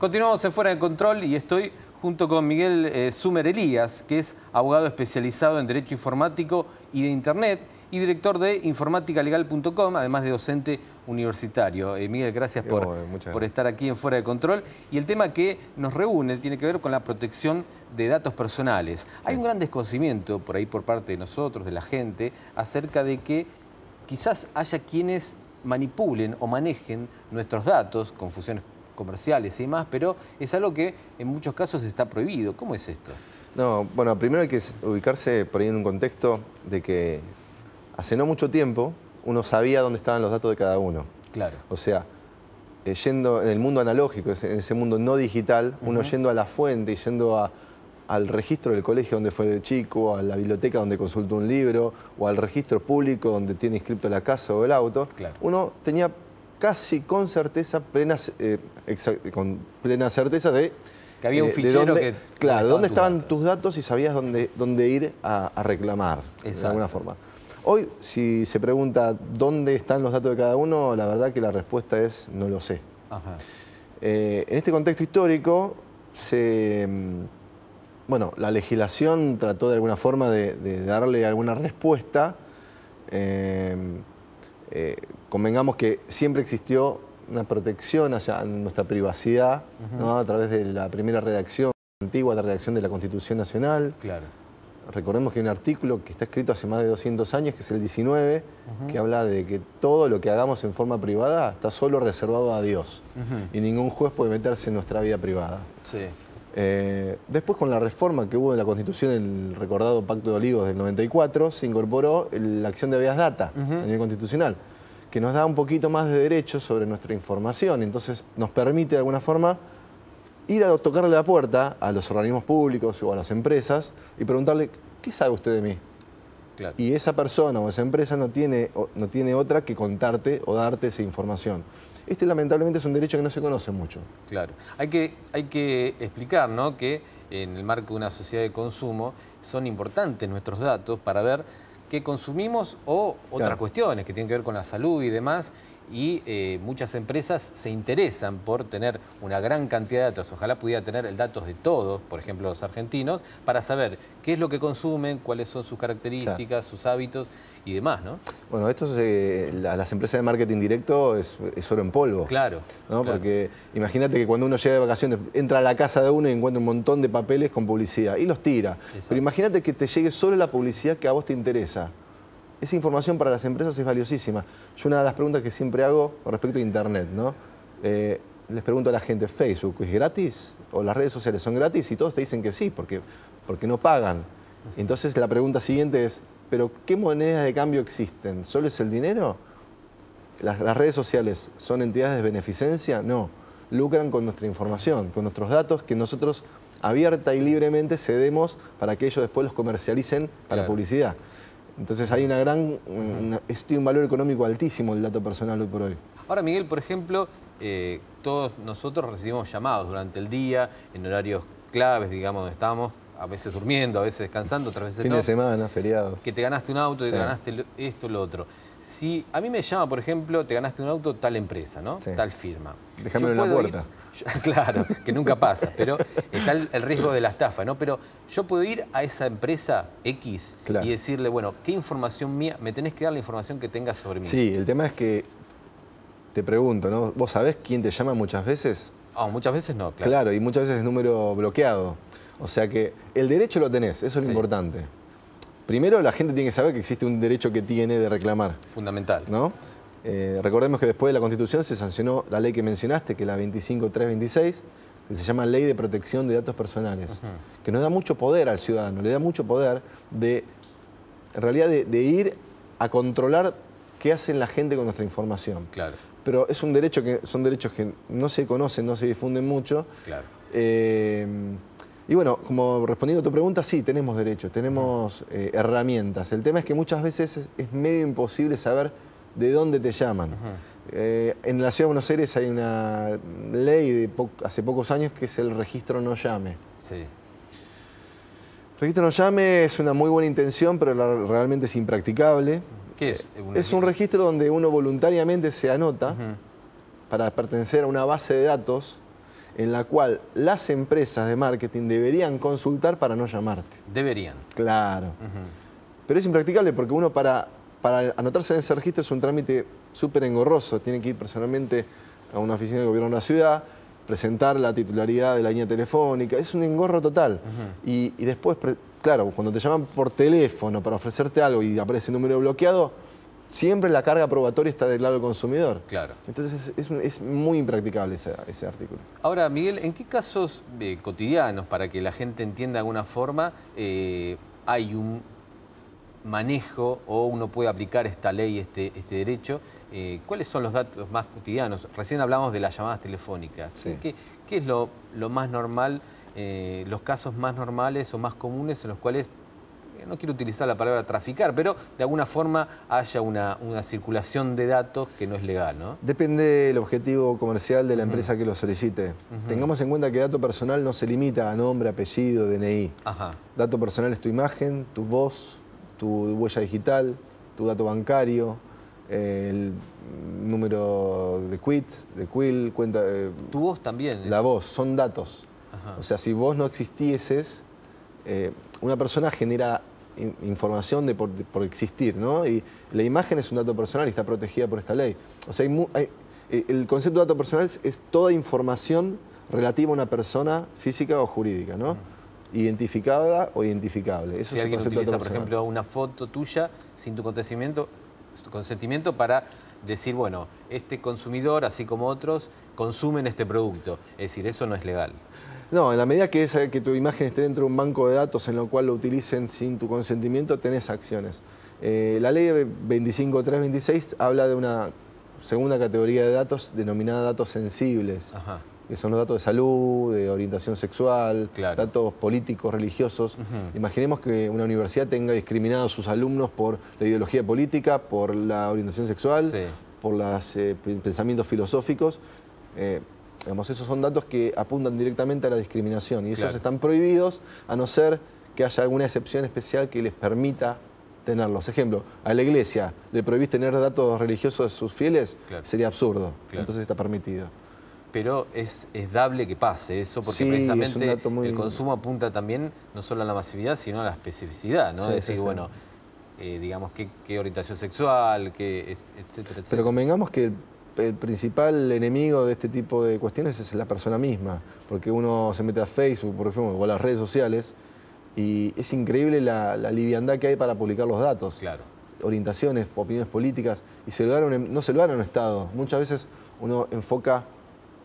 Continuamos en Fuera de Control y estoy junto con Miguel Sumer Elías, que es abogado especializado en Derecho Informático y de Internet y director de informaticalegal.com, además de docente universitario. Miguel, gracias por estar aquí en Fuera de Control. Y el tema que nos reúne tiene que ver con la protección de datos personales. Sí. Hay un gran desconocimiento por ahí por parte de nosotros, de la gente, acerca de que quizás haya quienes manipulen o manejen nuestros datos, confusiones comerciales y demás, pero es algo que en muchos casos está prohibido. ¿Cómo es esto? No, bueno, primero hay que ubicarse por ahí en un contexto de que hace no mucho tiempo uno sabía dónde estaban los datos de cada uno. Claro. O sea, yendo en el mundo analógico, en ese mundo no digital, uno yendo a la fuente y yendo al registro del colegio donde fue de chico, a la biblioteca donde consultó un libro, o al registro público donde tiene inscrito la casa o el auto, claro, uno tenía casi con certeza, con plena certeza de que había un fichero claro, dónde estaban tus datos y sabías dónde ir a reclamar. Exacto. De alguna forma. Hoy, si se pregunta dónde están los datos de cada uno, la verdad que la respuesta es no lo sé. Ajá. En este contexto histórico, bueno, la legislación trató de alguna forma de darle alguna respuesta. Convengamos que siempre existió una protección hacia nuestra privacidad, ¿no? A través de la primera redacción, la antigua redacción de la Constitución Nacional. Claro. Recordemos que hay un artículo que está escrito hace más de 200 años, que es el 19, que habla de que todo lo que hagamos en forma privada está solo reservado a Dios. Y ningún juez puede meterse en nuestra vida privada. Sí. Después, con la reforma que hubo en la Constitución, el recordado Pacto de Olivos del 94, se incorporó la acción de habeas data a nivel constitucional, que nos da un poquito más de derechos sobre nuestra información. Entonces nos permite de alguna forma ir a tocarle la puerta a los organismos públicos o a las empresas y preguntarle, ¿qué sabe usted de mí? Claro. Y esa persona o esa empresa no tiene otra que contarte o darte esa información. Este lamentablemente es un derecho que no se conoce mucho. Claro. Hay que explicar, ¿no?, que en el marco de una sociedad de consumo son importantes nuestros datos para ver qué consumimos o otras claro, cuestiones que tienen que ver con la salud y demás. Y muchas empresas se interesan por tener una gran cantidad de datos. Ojalá pudiera tener datos de todos, por ejemplo los argentinos, para saber qué es lo que consumen, cuáles son sus características, claro, sus hábitos y demás, ¿no? Bueno, esto las empresas de marketing directo es oro en polvo. Claro, ¿no? Claro. Porque imagínate que cuando uno llega de vacaciones, entra a la casa de uno y encuentra un montón de papeles con publicidad y los tira. Exacto. Pero imagínate que te llegue solo la publicidad que a vos te interesa. Esa información para las empresas es valiosísima. Yo una de las preguntas que siempre hago con respecto a Internet, ¿no? Les pregunto a la gente, ¿Facebook es gratis? ¿O las redes sociales son gratis? Y todos te dicen que sí, porque no pagan. Entonces la pregunta siguiente es, ¿pero qué monedas de cambio existen? ¿Solo es el dinero? ¿Las redes sociales son entidades de beneficencia? No. Lucran con nuestra información, con nuestros datos que nosotros abierta y libremente cedemos para que ellos después los comercialicen para claro, publicidad. Entonces hay un valor económico altísimo el dato personal hoy por hoy. Ahora, Miguel, por ejemplo, todos nosotros recibimos llamados durante el día, en horarios claves, digamos, donde estamos, a veces durmiendo, a veces descansando, otras veces fin no. de semana, feriados. Que te ganaste un auto, sí, te ganaste esto, lo otro. Si a mí me llama, por ejemplo, te ganaste un auto, tal empresa, ¿no? Sí. Tal firma. Déjamelo en la puerta. Claro, que nunca pasa, pero está el riesgo de la estafa, ¿no? Pero yo puedo ir a esa empresa X claro, y decirle, bueno, ¿qué información mía? Me tenés que dar la información que tengas sobre mí. Sí, el tema es que, te pregunto, ¿no? ¿Vos sabés quién te llama muchas veces? Oh, muchas veces no, claro. Claro, y muchas veces es número bloqueado. O sea que el derecho lo tenés, eso es lo importante. Primero, la gente tiene que saber que existe un derecho que tiene de reclamar. Fundamental. ¿No? Recordemos que después de la Constitución se sancionó la ley que mencionaste, que es la 25326, que se llama Ley de Protección de Datos Personales, que nos da mucho poder al ciudadano, le da mucho poder en realidad de ir a controlar qué hacen la gente con nuestra información. Claro. Pero es un derecho son derechos que no se conocen, no se difunden mucho. Claro. Y bueno, como respondiendo a tu pregunta, sí, tenemos derechos, tenemos herramientas. El tema es que muchas veces es medio imposible saber de dónde te llaman. En la Ciudad de Buenos Aires hay una ley de hace pocos años que es el registro no llame. Sí. El registro no llame es una muy buena intención, pero realmente es impracticable. ¿Qué es? Es un registro donde uno voluntariamente se anota para pertenecer a una base de datos en la cual las empresas de marketing deberían consultar para no llamarte. Deberían. Claro. Pero es impracticable porque uno para anotarse en ese registro es un trámite súper engorroso. Tiene que ir personalmente a una oficina del gobierno de la ciudad, presentar la titularidad de la línea telefónica. Es un engorro total. Y después, claro, cuando te llaman por teléfono para ofrecerte algo y aparece el número bloqueado, siempre la carga probatoria está del lado del consumidor. Claro. Entonces es muy impracticable ese artículo. Ahora, Miguel, ¿en qué casos cotidianos, para que la gente entienda de alguna forma, hay un manejo o uno puede aplicar esta ley, este derecho? ¿Cuáles son los datos más cotidianos? Recién hablamos de las llamadas telefónicas. Sí. ¿Qué es lo más normal, los casos más normales o más comunes en los cuales, no quiero utilizar la palabra traficar, pero de alguna forma haya una circulación de datos que no es legal, ¿no? Depende del objetivo comercial de la empresa que lo solicite. Tengamos en cuenta que dato personal no se limita a nombre, apellido, DNI. Dato personal es tu imagen, tu voz, tu huella digital, tu dato bancario, el número de quit, de quill, cuenta... ¿Tu voz también? La voz, son datos. O sea, si vos no existieses, una persona genera información por existir, ¿no? Y la imagen es un dato personal y está protegida por esta ley. O sea, el concepto de dato personal es toda información relativa a una persona física o jurídica, ¿no? Identificada o identificable. Eso si es alguien el utiliza, por ejemplo, una foto tuya sin tu consentimiento para decir, bueno, este consumidor, así como otros, consumen este producto. Es decir, eso no es legal. No, en la medida que tu imagen esté dentro de un banco de datos en lo cual lo utilicen sin tu consentimiento, tenés acciones. La ley 25.326 habla de una segunda categoría de datos denominada datos sensibles, que son los datos de salud, de orientación sexual, datos políticos, religiosos. Imaginemos que una universidad tenga discriminados a sus alumnos por la ideología política, por la orientación sexual, por los pensamientos filosóficos. Digamos, esos son datos que apuntan directamente a la discriminación y esos están prohibidos a no ser que haya alguna excepción especial que les permita tenerlos. Ejemplo, a la iglesia le prohibís tener datos religiosos de sus fieles, sería absurdo, entonces está permitido. Pero es dable que pase eso, porque precisamente el consumo apunta también no solo a la masividad, sino a la especificidad, ¿no? Es decir, bueno, digamos, qué orientación sexual, etcétera, etcétera. Pero convengamos que el principal enemigo de este tipo de cuestiones es la persona misma, porque uno se mete a Facebook, por ejemplo, o a las redes sociales, y es increíble la liviandad que hay para publicar los datos. Orientaciones, opiniones políticas, y no se lo dan a un Estado. Muchas veces uno enfoca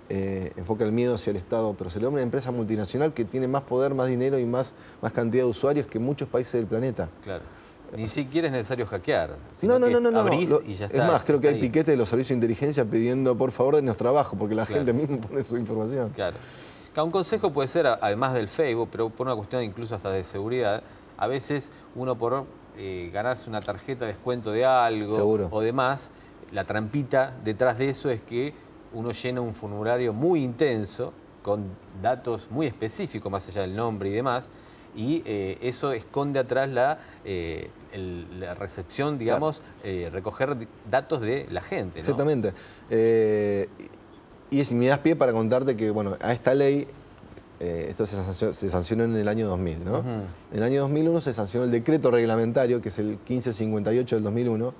el miedo hacia el Estado, pero se le da a una empresa multinacional que tiene más poder, más dinero y más cantidad de usuarios que muchos países del planeta. Ni siquiera es necesario hackear. No. Abrís y ya está. Es más, creo que hay piquetes de los servicios de inteligencia pidiendo, por favor, denos trabajo, porque la gente misma pone su información. Un consejo puede ser, además del Facebook, pero por una cuestión incluso hasta de seguridad, a veces uno por ganarse una tarjeta de descuento de algo o demás, la trampita detrás de eso es que uno llena un formulario muy intenso, con datos muy específicos, más allá del nombre y demás, y eso esconde atrás la recepción, digamos, recoger datos de la gente, ¿no? Exactamente. Y me das pie para contarte que, bueno, a esta ley, esto se sancionó en el año 2000, ¿no? En el año 2001 se sancionó el decreto reglamentario, que es el 1558 del 2001,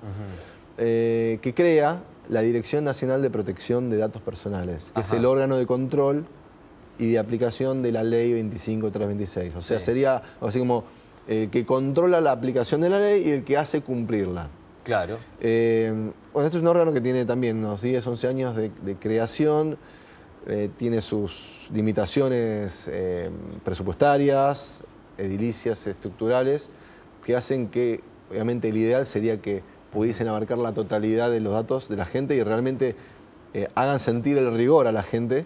que crea la Dirección Nacional de Protección de Datos Personales, que es el órgano de control y de aplicación de la ley 25.326. O sea, sería así como que controla la aplicación de la ley y el que hace cumplirla. Bueno, este es un órgano que tiene también unos 10, 11 años de creación, tiene sus limitaciones presupuestarias, edilicias, estructurales, que hacen que, obviamente, el ideal sería que pudiesen abarcar la totalidad de los datos de la gente y realmente hagan sentir el rigor a la gente.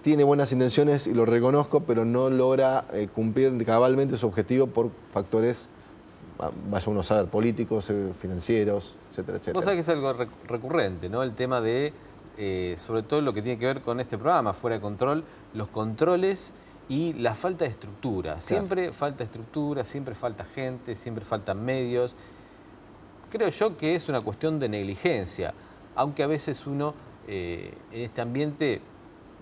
Tiene buenas intenciones y lo reconozco, pero no logra cumplir cabalmente su objetivo por factores, vaya uno a saber, políticos, financieros, etcétera, etcétera. Vos sabés que es algo recurrente, ¿no? El tema de, sobre todo lo que tiene que ver con este programa, Fuera de Control, los controles y la falta de estructura. Siempre falta estructura, siempre falta gente, siempre faltan medios. Creo yo que es una cuestión de negligencia, aunque a veces uno en este ambiente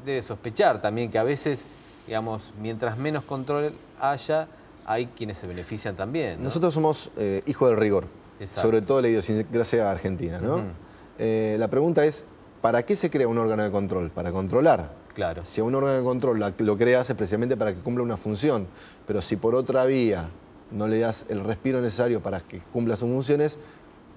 debe sospechar también que a veces, digamos, mientras menos control haya, hay quienes se benefician también, ¿no? Nosotros somos hijos del rigor, Exacto. sobre todo la idiosincrasia argentina, ¿no? La pregunta es, ¿para qué se crea un órgano de control? Para controlar. Claro. Si un órgano de control lo creas es precisamente para que cumpla una función, pero si por otra vía no le das el respiro necesario para que cumpla sus funciones,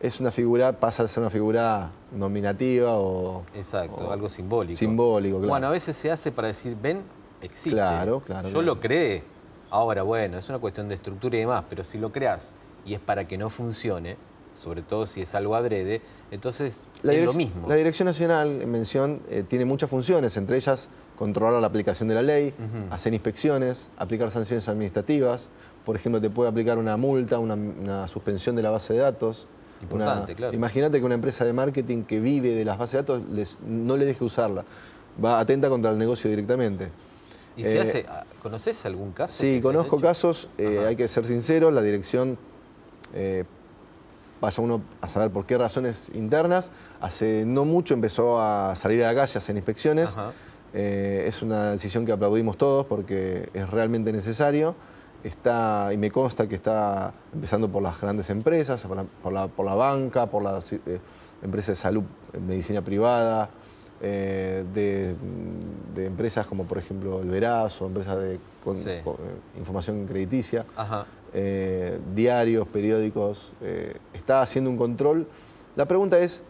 es una figura, pasa a ser una figura nominativa o... Exacto, algo simbólico. Simbólico, claro. Bueno, a veces se hace para decir, ven, existe. Claro. Yo lo creé. Ahora, bueno, es una cuestión de estructura y demás, pero si lo creas y es para que no funcione, sobre todo si es algo adrede, entonces es lo mismo. La Dirección Nacional, en mención, tiene muchas funciones, entre ellas controlar la aplicación de la ley, hacer inspecciones, aplicar sanciones administrativas. Por ejemplo, te puede aplicar una multa, una suspensión de la base de datos. Importante, claro. Imagínate que una empresa de marketing que vive de las bases de datos no le deje usarla. Va atenta contra el negocio directamente. ¿Y se hace? ¿Conoces algún caso? Sí, conozco casos, hay que ser sinceros, la dirección vaya uno a saber por qué razones internas. Hace no mucho empezó a salir a la calle a hacer inspecciones. Es una decisión que aplaudimos todos porque es realmente necesario. Y me consta que está empezando por las grandes empresas, por la banca, por las empresas de salud, medicina privada, de empresas como por ejemplo el Veraz o empresas de información crediticia, diarios, periódicos, está haciendo un control. La pregunta es,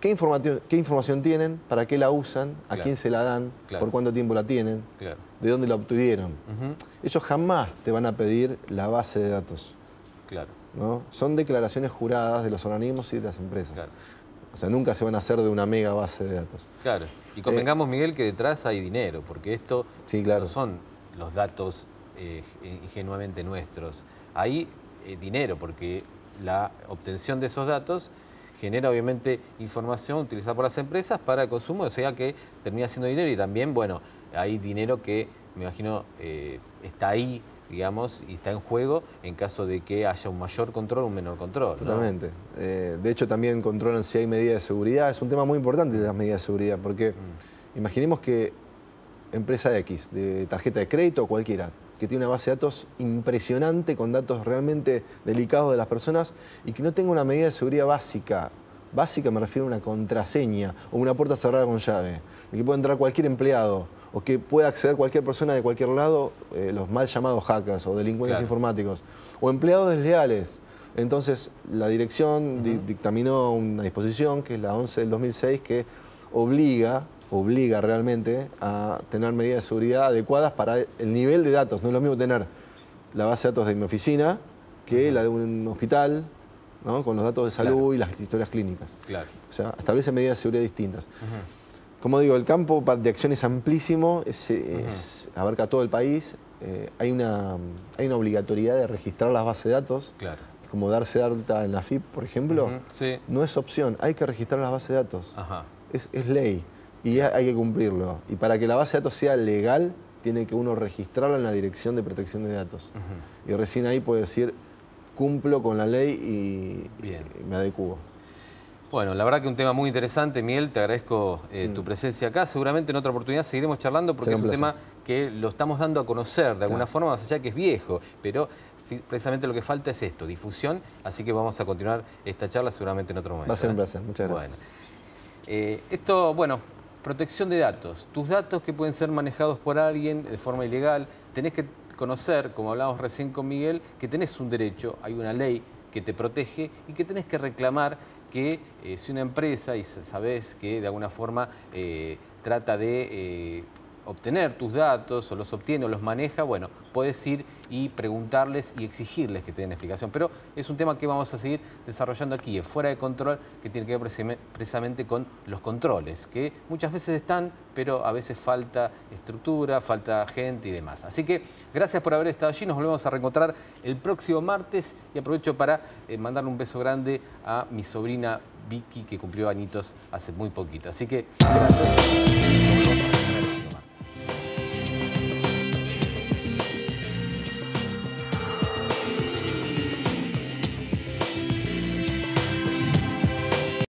¿qué información tienen? ¿Para qué la usan? ¿A quién se la dan? ¿Por cuánto tiempo la tienen? ¿De dónde la obtuvieron? Ellos jamás te van a pedir la base de datos. ¿No? Son declaraciones juradas de los organismos y de las empresas. O sea, nunca se van a hacer de una mega base de datos. Y convengamos, Miguel, que detrás hay dinero, porque esto no son los datos ingenuamente nuestros. Hay dinero, porque la obtención de esos datos genera obviamente información utilizada por las empresas para el consumo, o sea que termina siendo dinero y también, bueno, hay dinero que me imagino está ahí, digamos, y está en juego en caso de que haya un mayor control o un menor control, ¿no? Totalmente. De hecho, también controlan si hay medidas de seguridad. Es un tema muy importante las medidas de seguridad, porque imaginemos que empresa X, de tarjeta de crédito o cualquiera, que tiene una base de datos impresionante con datos realmente delicados de las personas y que no tenga una medida de seguridad básica. Básica me refiero a una contraseña o una puerta cerrada con llave, de que pueda entrar cualquier empleado o que pueda acceder cualquier persona de cualquier lado, los mal llamados hackers o delincuentes informáticos, o empleados desleales. Entonces, la dirección dictaminó una disposición, que es la 11 del 2006, que obliga realmente a tener medidas de seguridad adecuadas para el nivel de datos. No es lo mismo tener la base de datos de mi oficina que la de un hospital, ¿no? Con los datos de salud y las historias clínicas. O sea, establece medidas de seguridad distintas. Como digo, el campo de acción es amplísimo, abarca todo el país. Hay una obligatoriedad de registrar las bases de datos. Como darse de alta en la FIP, por ejemplo, no es opción, hay que registrar las bases de datos. Es ley. Y hay que cumplirlo. Y para que la base de datos sea legal, tiene que uno registrarla en la Dirección de Protección de Datos. Y recién ahí puede decir, cumplo con la ley y me adecuo. Bueno, la verdad que un tema muy interesante, Miguel, te agradezco tu presencia acá. Seguramente en otra oportunidad seguiremos charlando porque es un tema que lo estamos dando a conocer de alguna forma, más allá que es viejo, pero precisamente lo que falta es esto, difusión, así que vamos a continuar esta charla seguramente en otro momento. Va a ser un placer, muchas gracias. Protección de datos. Tus datos que pueden ser manejados por alguien de forma ilegal, tenés que conocer, como hablábamos recién con Miguel, que tenés un derecho, hay una ley que te protege y que tenés que reclamar que si una empresa, y sabés que de alguna forma trata de obtener tus datos o los obtiene o los maneja, bueno, puedes ir y preguntarles y exigirles que te den explicación. Pero es un tema que vamos a seguir desarrollando aquí, es Fuera de Control, que tiene que ver precisamente con los controles, que muchas veces están, pero a veces falta estructura, falta gente y demás. Así que gracias por haber estado allí, nos volvemos a reencontrar el próximo martes y aprovecho para mandarle un beso grande a mi sobrina Vicky, que cumplió añitos hace muy poquito. Así que gracias.